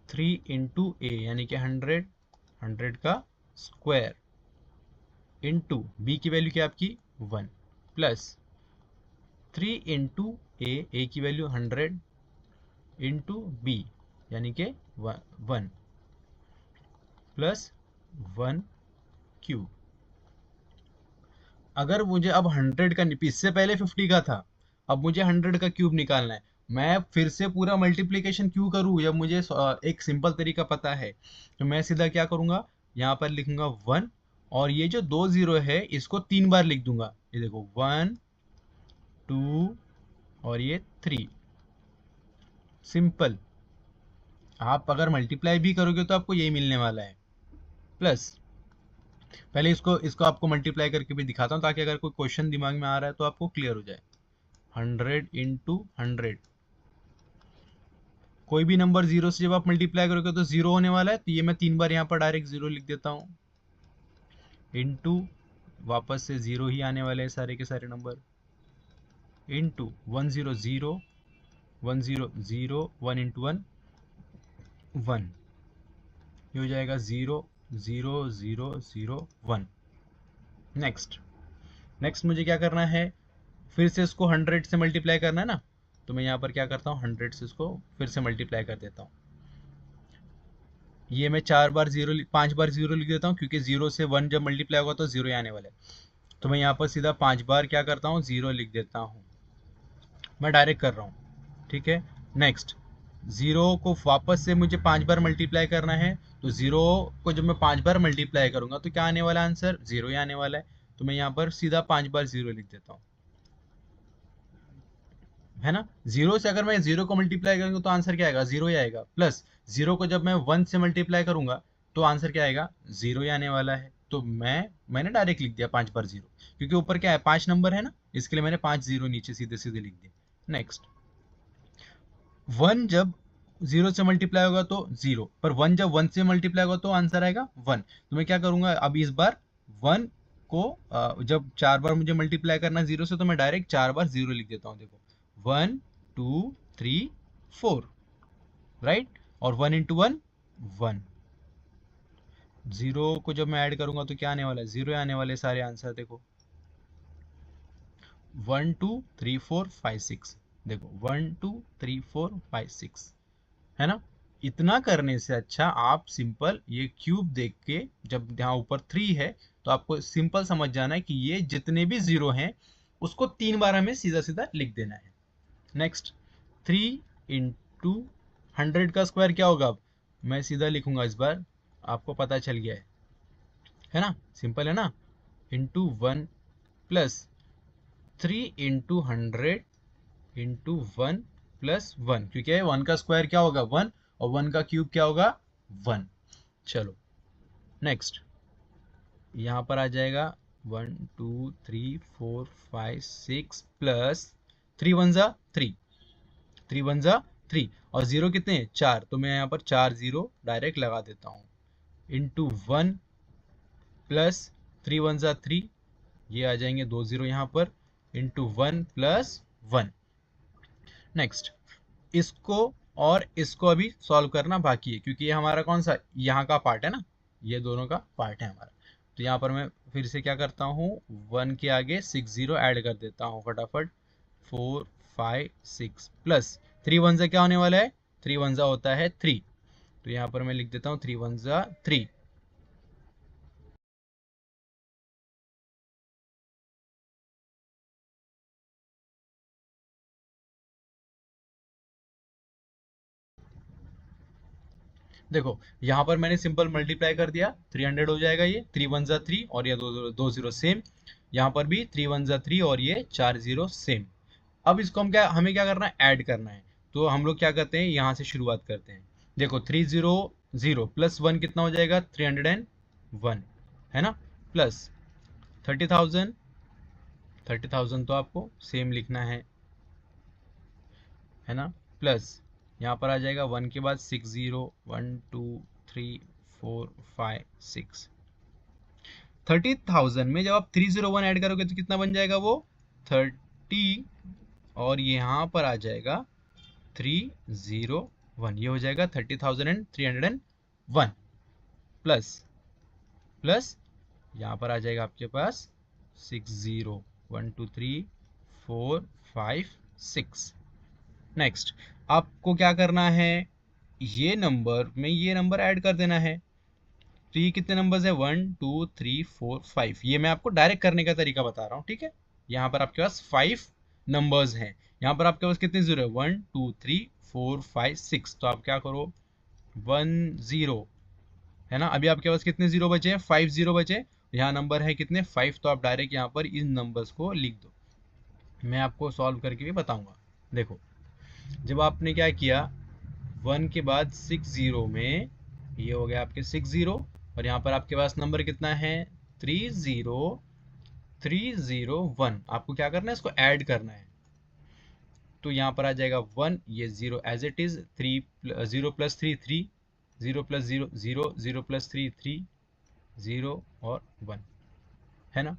3 इंटू ए यानी कि 100 का स्क्वायर इंटू बी की वैल्यू क्या आपकी 1 प्लस 3 इंटू ए की वैल्यू 100 इंटू बी यानी कि 1 प्लस 1 क्यूब। अगर मुझे अब 100 का, इससे पहले 50 का था, अब मुझे 100 का क्यूब निकालना है, मैं फिर से पूरा मल्टीप्लिकेशन क्यों करूँ जब मुझे एक सिंपल तरीका पता है। तो मैं सीधा क्या करूँगा, यहाँ पर लिखूंगा 1, और ये जो 2 जीरो है इसको 3 बार लिख दूंगा। ये देखो 1 2 और ये 3। सिंपल। आप अगर मल्टीप्लाई भी करोगे तो आपको यही मिलने वाला है। प्लस पहले इसको आपको मल्टीप्लाई करके भी दिखाता हूँ, ताकि अगर कोई क्वेश्चन दिमाग में आ रहा है तो आपको क्लियर हो जाए। 100 इंटू 100, कोई भी नंबर जीरो से जब आप मल्टीप्लाई करोगे तो जीरो होने वाला है, तो ये मैं 3 बार यहाँ पर डायरेक्ट जीरो लिख देता हूँ। इंटू वापस से जीरो ही आने वाले हैं सारे के सारे नंबर, इंटू 1 0 0 1 0 0 1 इंटू 1 1, ये हो जाएगा 0 0 0 0 1। नेक्स्ट मुझे क्या करना है, फिर से इसको 100 से मल्टीप्लाई करना है ना, तो मैं यहाँ पर क्या करता हूँ 100 से इसको फिर से मल्टीप्लाई कर देता हूँ। ये मैं 5 बार जीरो लिख देता हूँ, क्योंकि 0 से 1 जब मल्टीप्लाई होगा तो 0 ही आने वाला है। तो मैं यहाँ पर सीधा 5 बार क्या करता हूँ 0 लिख देता हूँ। मैं डायरेक्ट कर रहा हूँ, ठीक है। नेक्स्ट, 0 को वापस से मुझे 5 बार मल्टीप्लाई करना है, तो 0 को जब मैं 5 बार मल्टीप्लाई करूंगा तो क्या आने वाला आंसर 0 ही आने वाला है। तो मैं यहाँ पर सीधा 5 बार 0 लिख देता हूँ, है ना। 0 से अगर मैं 0 को मल्टीप्लाई करूंगा तो आंसर क्या आएगा 0 ही आएगा। प्लस 0 को जब मैं 1 से मल्टीप्लाई करूंगा तो आंसर क्या आएगा 0 ही आने वाला है। तो मैंने डायरेक्ट लिख दिया 5 बार 0, क्योंकि ऊपर क्या है 5 नंबर है ना, इसके लिए मैंने 5 0 नीचे सीधे सीधे लिख दिया। नेक्स्ट, 1 जब 0 से मल्टीप्लाई होगा तो 0, पर 1 जब 1 से मल्टीप्लाई होगा तो आंसर आएगा 1। तो मैं क्या करूंगा अब इस बार 1 को जब 4 बार मुझे मल्टीप्लाई करना 0 से, तो मैं डायरेक्ट 4 बार 0 लिख देता हूँ। देखो 1 2 3 4, राइट। और 1 इंटू 1 1। 0 को जब मैं ऐड करूंगा तो क्या आने वाला है 0 आने वाले सारे आंसर। देखो 1 2 3 4 5 6, देखो 1 2 3 4 5 6, है ना। इतना करने से अच्छा आप सिंपल ये क्यूब देख के, जब यहाँ ऊपर 3 है तो आपको सिंपल समझ जाना है कि ये जितने भी 0 हैं उसको 3 बार हमें सीधा सीधा लिख देना है। नेक्स्ट, 3 इंटू 100 का स्क्वायर क्या होगा, अब मैं सीधा लिखूंगा इस बार, आपको पता चल गया है ना, सिंपल है ना। Into 1 plus 3 into 100 into 1 plus 1, क्योंकि 1 का स्क्वायर क्या होगा 1 और 1 का क्यूब क्या होगा 1। चलो नेक्स्ट, यहाँ पर आ जाएगा 1 2 3 4 5 6 प्लस 3 1 जा 3, 3 1 जा 3, और 0 कितने 4, तो मैं यहाँ पर 4 0 डायरेक्ट लगा देता हूँ। इंटू 1 प्लस 3 1 जा 3, ये आ जाएंगे 2 0 यहाँ पर, इंटू 1 प्लस 1। नेक्स्ट, इसको और इसको अभी सॉल्व करना बाकी है, क्योंकि ये हमारा कौन सा यहाँ का पार्ट है ना, ये दोनों का पार्ट है हमारा। तो यहाँ पर मैं फिर से क्या करता हूँ 1 के आगे 6 0 ऐड कर देता हूँ फटाफट, 4 5 6 प्लस 3 1 क्या होने वाला है 3 1 होता है 3, तो यहाँ पर मैं लिख देता हूँ 3 1 3। देखो यहाँ पर मैंने सिंपल मल्टीप्लाई कर दिया, 300 हो जाएगा, ये 3 1 3 और ये दो जीरो सेम, यहाँ पर भी 3 1 3 और ये 4 0 सेम। अब इसको हमें क्या करना है ऐड करना है। तो हम लोग क्या करते हैं यहाँ से शुरुआत करते हैं। देखो 3 0 0 प्लस 1 कितना हो जाएगा 301, है ना, प्लस 30,000, 30,000 तो आपको सेम लिखना है ना, प्लस यहाँ पर आ जाएगा 1 के बाद 6 0 1 2 3 4 5 6। 30,000 में जब आप 301 ऐड करोगे तो कितना बन जाएगा वो 30, और यहाँ पर आ जाएगा 301, ये हो जाएगा 30,301 प्लस प्लस यहाँ पर आ जाएगा आपके पास 6 0 1 2 3 4 5 6। नेक्स्ट, आपको क्या करना है ये नंबर में ये नंबर ऐड कर देना है। तो ये कितने नंबर्स है 1 2 3 4 5, ये मैं आपको डायरेक्ट करने का तरीका बता रहा हूँ, ठीक है। यहाँ पर आपके पास 5 नंबर्स हैं, यहाँ पर आपके पास कितने जीरो है 1 2 3 4 5 6, तो आप क्या करो 1 0, है ना। अभी आपके पास कितने जीरो बचे हैं 5 0 बचे, यहाँ नंबर है कितने 5, तो आप डायरेक्ट यहाँ पर इन नंबर्स को लिख दो, मैं आपको सॉल्व करके भी बताऊंगा। देखो जब आपने क्या किया 1 के बाद 6 0 में, ये हो गया आपके 6 0, और यहाँ पर आपके पास नंबर कितना है 3 0 3 0 1, आपको क्या करना है इसको ऐड करना है। तो यहाँ पर आ जाएगा 1, ये 0 as it is, 3 0 plus 3 3, 0 plus 0 0, 0 plus 3 3, 0 और 1, है ना।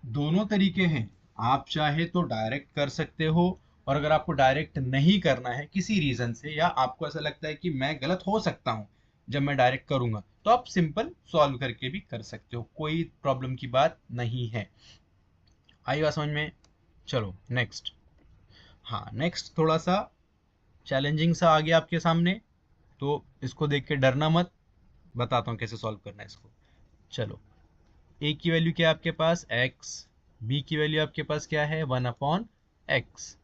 दोनों तरीके हैं, आप चाहे तो डायरेक्ट कर सकते हो, और अगर आपको डायरेक्ट नहीं करना है किसी रीजन से, या आपको ऐसा लगता है कि मैं गलत हो सकता हूं जब मैं डायरेक्ट करूंगा, तो आप सिंपल सॉल्व करके भी कर सकते हो, कोई प्रॉब्लम की बात नहीं है। आई बात समझ में। चलो नेक्स्ट, हाँ, नेक्स्ट थोड़ा सा चैलेंजिंग सा आ गया आपके सामने, तो इसको देख के डरना मत, बताता हूँ कैसे सॉल्व करना है इसको। चलो, ए की वैल्यू क्या है आपके पास, एक्स, बी की वैल्यू आपके पास क्या है, 1/x।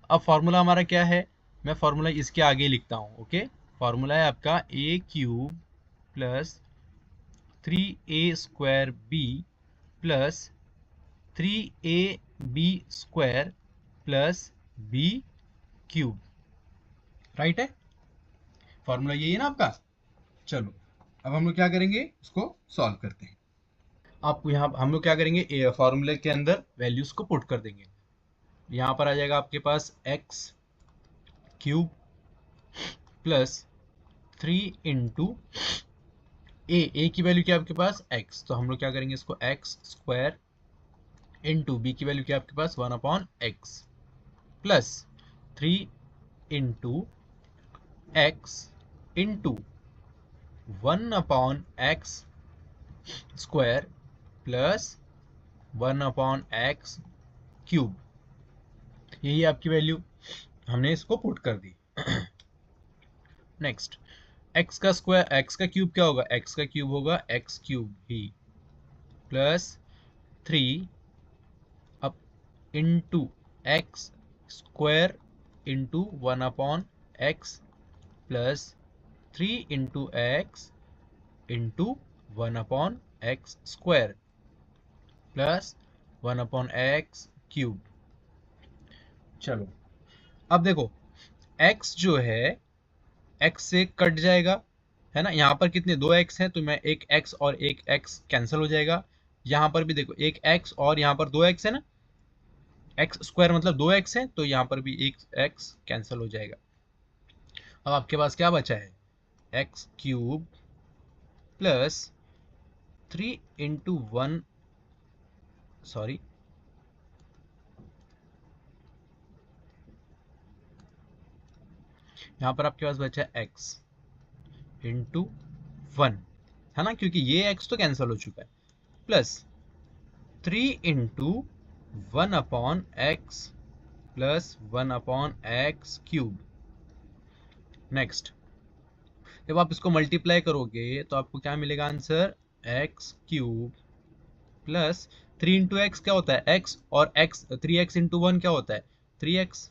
अब फॉर्मूला हमारा क्या है, मैं फॉर्मूला इसके आगे लिखता हूँ, ओके। फॉर्मूला है आपका a³ plus 3a² plus 3ab² plus b³, right है। फॉर्मूला यही है ना आपका। चलो, अब हम लोग क्या करेंगे, इसको सॉल्व करते हैं। आप यहाँ हम लोग क्या करेंगे, फॉर्मूले के अंदर वैल्यूज को पुट कर देंगे। यहाँ पर आ जाएगा आपके पास x³ प्लस 3 इंटू ए की वैल्यू क्या है आपके पास x, तो हम लोग क्या करेंगे इसको x² इंटू बी की वैल्यू क्या है आपके पास 1/x plus 3 into x into 1/x square plus 1/x³, यही आपकी वैल्यू, हमने इसको पुट कर दी। नेक्स्ट, x का स्क्वायर, x का क्यूब क्या होगा, x का क्यूब होगा x³ ही प्लस 3 अब into x square into 1/x plus 3 into x into 1/x square plus 1/x³। चलो, अब देखो x जो है x से कट जाएगा, है ना। यहाँ पर कितने, 2x है, तो मैं एक x और एक x कैंसिल हो जाएगा। यहाँ पर भी देखो एक x और यहाँ पर 2x है ना, x स्क्वायर मतलब 2x है, तो यहाँ पर भी एक x कैंसिल हो जाएगा। अब आपके पास क्या बचा है, x³ प्लस 3 इंटू 1, सॉरी यहाँ पर आपके पास बचा है x इंटू 1, है ना, क्योंकि ये x तो कैंसिल हो चुका है, plus 3 into 1/x plus 1/x³। Next, जब आप इसको मल्टीप्लाई करोगे तो आपको क्या मिलेगा answer, x³ plus 3 into x क्या होता है x, और x 3x इंटू 1 क्या होता है 3x,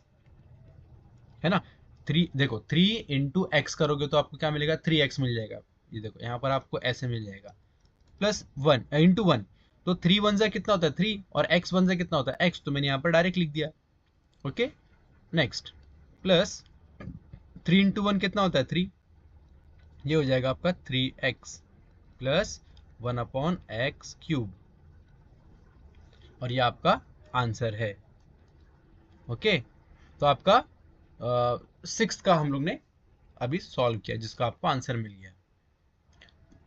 है ना। 3 देखो 3 इंटू एक्स करोगे तो आपको क्या मिलेगा, 3x मिल जाएगा। ये देखो यहाँ पर आपको ऐसे मिल जाएगा, प्लस 1 इंटू 1, तो 3 1 जा कितना होता है 3, और x 1 जा कितना होता है x, तो मैंने यहाँ पर डायरेक्ट लिख दिया, ओके। नेक्स्ट, प्लस 3 इंटू 1 कितना होता है 3, ये हो जाएगा आपका 3x प्लस 1/x³, और ये आपका आंसर है, ओके। तो आपका 6th का हम लोग ने अभी सॉल्व किया, जिसका आपको आंसर मिल गया।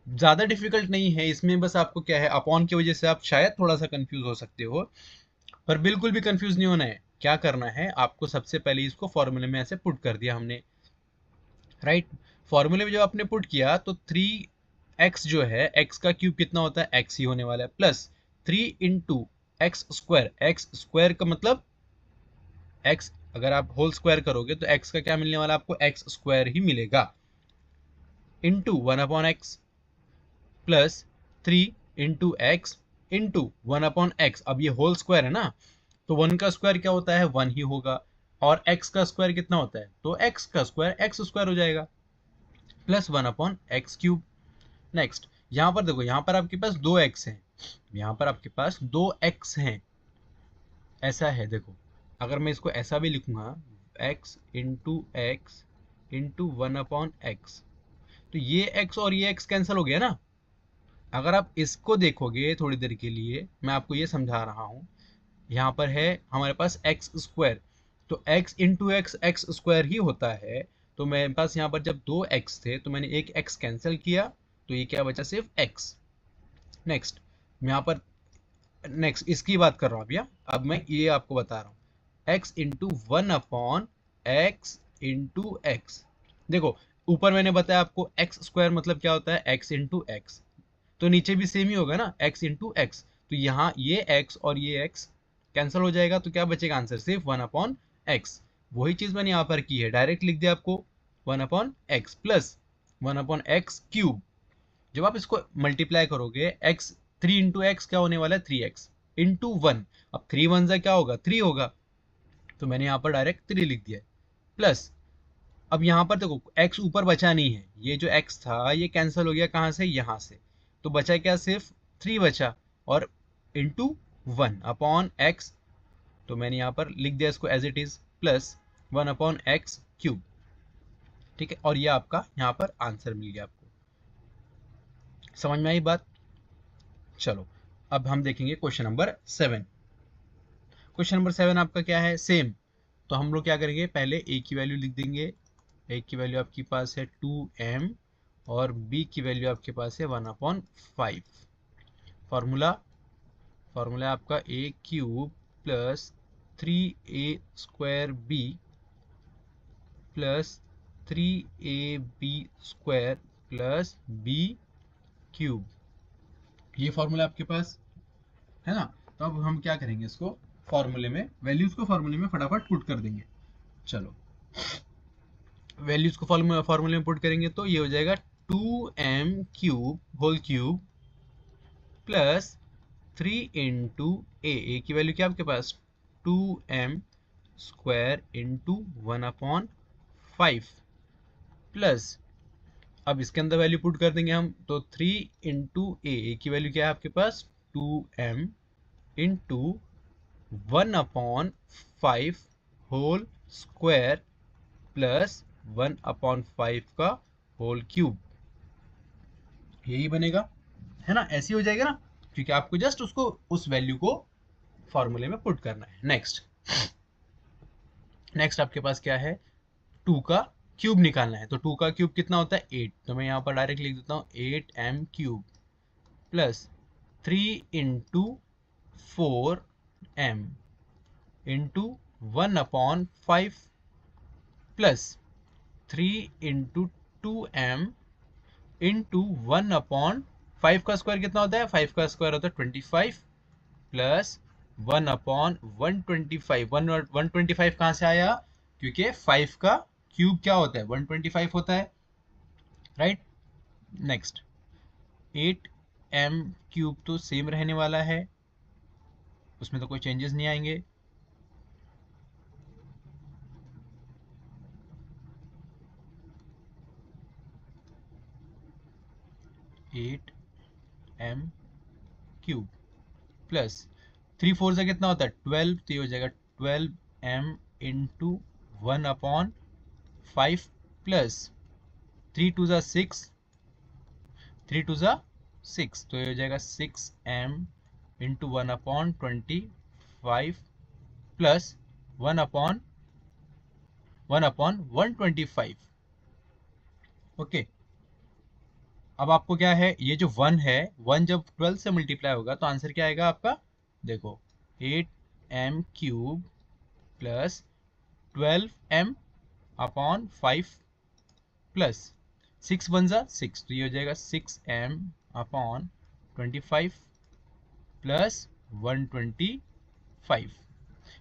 ज्यादा डिफिकल्ट नहीं है इसमें, बस आपको क्या है, अपॉन की वजह से आप शायद थोड़ा सा कंफ्यूज हो सकते हो, पर बिल्कुल भी कंफ्यूज नहीं होना है। क्या करना है आपको, सबसे पहले इसको फॉर्मूले में ऐसे पुट कर दिया हमने, राइट। फॉर्मूले में जब आपने पुट किया तो 3x जो है, x का क्यूब कितना होता है x ही होने वाला है, प्लस 3 इंटू एक्स स्क्वायर का मतलब x, अगर आप होल स्क्वायर करोगे तो x का क्या मिलने वाला, आपको x² ही मिलेगा, into 1/x plus 3 into x into 1/x। अब ये होल स्क्वायर है ना, तो 1 का स्क्वायर क्या होता है 1 ही होगा, और x का स्क्वायर कितना होता है, तो x का स्क्वायर x² हो जाएगा, प्लस 1/x³। नेक्स्ट, यहाँ पर देखो, यहाँ पर आपके पास 2x हैं, यहाँ पर आपके पास 2x हैं, ऐसा है देखो। अगर मैं इसको ऐसा भी लिखूंगा x into x into 1/x, तो ये x और ये x कैंसिल हो गया ना। अगर आप इसको देखोगे थोड़ी देर के लिए, मैं आपको ये समझा रहा हूँ, यहाँ पर है हमारे पास x², तो x इंटू x² ही होता है, तो मेरे पास यहाँ पर जब 2x थे तो मैंने एक x कैंसिल किया, तो ये क्या बचा, सिर्फ x। नेक्स्ट, मैं यहाँ पर नेक्स्ट इसकी बात कर रहा हूँ भैया, अब मैं ये आपको बता रहा हूँ, x into 1/x into x. देखो, ऊपर मैंने बताया आपको x² मतलब क्या होता है x इंटू एक्स, तो नीचे भी सेम ही होगा ना, x इंटू एक्स, तो यहाँ ये x और ये x कैंसिल हो जाएगा तो क्या बचेगा आंसर, सिर्फ 1/x। वही चीज मैंने यहाँ पर की है, डायरेक्ट लिख दिया आपको 1/x प्लस 1/x³। जब आप इसको मल्टीप्लाई करोगे x 3 इंटू एक्स क्या होने वाला है 3x इंटू 1। अब 3 1 जा क्या होगा 3 होगा, तो मैंने यहाँ पर डायरेक्ट 3 लिख दिया प्लस। अब यहाँ पर देखो x ऊपर बचा नहीं है, ये जो x था ये कैंसिल हो गया कहाँ से, यहाँ से, तो बचा क्या सिर्फ 3 बचा और इंटू 1/x, तो मैंने यहाँ पर लिख दिया इसको as it is plus 1/x³। ठीक है, और ये आपका यहाँ पर आंसर मिल गया। आपको समझ में आई बात। चलो अब हम देखेंगे क्वेश्चन नंबर 7। क्वेश्चन नंबर 7 आपका क्या है, सेम। तो हम लोग क्या करेंगे, पहले a की वैल्यू लिख देंगे। a की वैल्यू आपके पास है 2m और b की वैल्यू आपके पास है 1/5। फॉर्मूला आपका a³ plus 3a² b plus 3ab² plus b³। ये फॉर्मूला आपके पास है ना। तो अब हम क्या करेंगे, इसको फॉर्मूले में, वैल्यूज को फॉर्मूले में फटाफट पुट कर देंगे। चलो वैल्यूज को फॉर्मूले में पुट करेंगे तो ये हो जाएगा 2m³ whole cube plus 3 into a की वैल्यू क्या आपके पास 2m² इंटू 1/5 प्लस, अब इसके अंदर वैल्यू पुट कर देंगे हम, तो 3 इंटू ए की वैल्यू क्या है आपके पास 2m into 1/5 whole square plus 1/5 का होल क्यूब, यही बनेगा, है ना। ऐसे हो जाएगा ना, क्योंकि आपको जस्ट उसको उस वैल्यू को फॉर्मूले में पुट करना है। नेक्स्ट आपके पास क्या है, 2 का क्यूब निकालना है। तो 2 का क्यूब कितना होता है 8, तो मैं यहाँ पर डायरेक्ट लिख देता हूँ 8m³ plus 3 into 4m into 1/5 plus 3 into 2m into 1/5 का स्क्वायर कितना होता है, 5 का स्क्वायर होता है 25 प्लस 1/125। 125 कहाँ से आया, क्योंकि 5 का क्यूब क्या होता है 125 होता है, राइट। नेक्स्ट 8m³ तो सेम रहने वाला है, उसमें तो कोई चेंजेस नहीं आएंगे। एट एम क्यूब प्लस 3 4 से कितना होता है 12, तो ये हो जाएगा 12m इंटू 1/5 प्लस 3 2 ज़ा 6, 3 2 ज़ा 6, तो ये हो जाएगा 6m इंटू 1/25 प्लस 1/125। ओके, अब आपको क्या है, ये जो 1 है, 1 जब 12 से मल्टीप्लाई होगा तो आंसर क्या आएगा आपका, देखो 8m³ प्लस 12m/5 प्लस 6 1 ज़ा 6, तो ये हो जाएगा 6m/25 प्लस 125।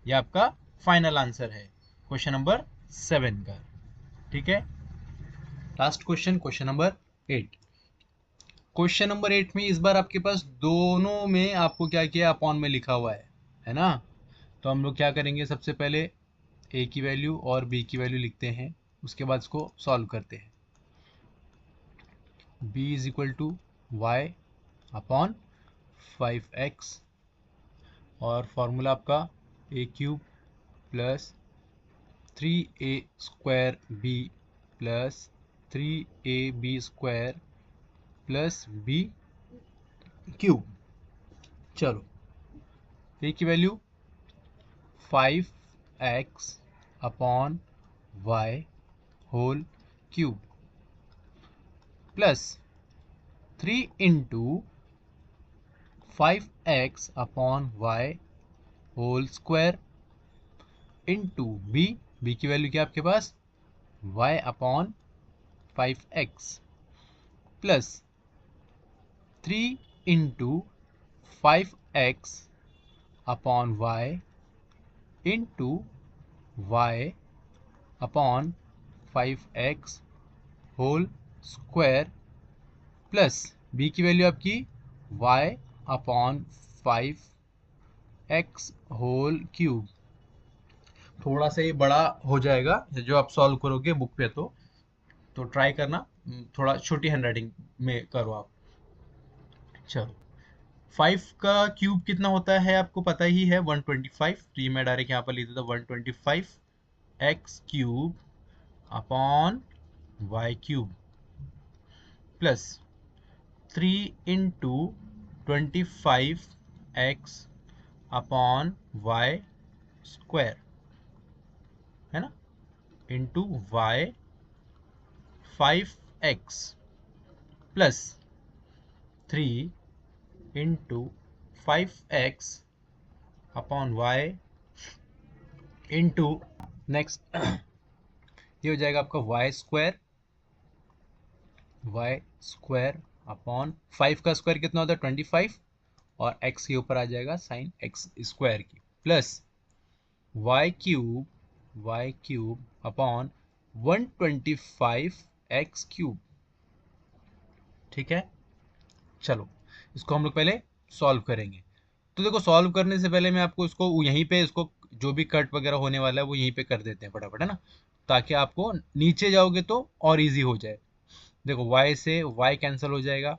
ये आपका फाइनल आंसर है क्वेश्चन नंबर 7 का। ठीक है, last question, question number 8। Question number 8 में इस बार आपके पास दोनों में आपको क्या किया, अपॉन में लिखा हुआ है ना। तो हम लोग क्या करेंगे, सबसे पहले a की वैल्यू और b की वैल्यू लिखते हैं, उसके बाद इसको सॉल्व करते हैं। b is equal to y upon 5x और फॉर्मूला आपका a³ plus 3a² b plus 3ab² plus b³। चलो a की value 5x upon y whole cube plus 3 into 5x upon y whole square into b की value क्या आपके पास y upon 5x plus 3 into 5x upon y into y upon 5x whole square plus b की value आपकी y upon 5x whole cube. थोड़ा सा ये बड़ा हो जाएगा जो आप सॉल्व करोगे बुक पे, तो ट्राई करना, थोड़ा छोटी हैंडराइटिंग में करो आप। चलो, 5 का क्यूब कितना होता है आपको पता ही है, 125। तो ये मैं डायरेक्ट यहाँ पर लिख देता हूँ 125 x cube upon y cube plus 3 into 25x upon y square, है ना, into y 5x plus 3 into 5x upon y into next ये हो जाएगा आपका वाई स्क्वायर अपॉन 5 का स्क्वायर कितना होता है 25, और x के ऊपर आ जाएगा साइन x स्क्वायर की, plus y cube upon 125x cube. ठीक है, चलो इसको हम लोग पहले सॉल्व करेंगे। तो देखो, सॉल्व करने से पहले मैं आपको इसको यहीं पे, इसको जो भी कट वगैरह होने वाला है वो यहीं पे कर देते हैं फटाफट, है ना, ताकि आपको नीचे जाओगे तो और इजी हो जाए। देखो y से y कैंसिल हो जाएगा,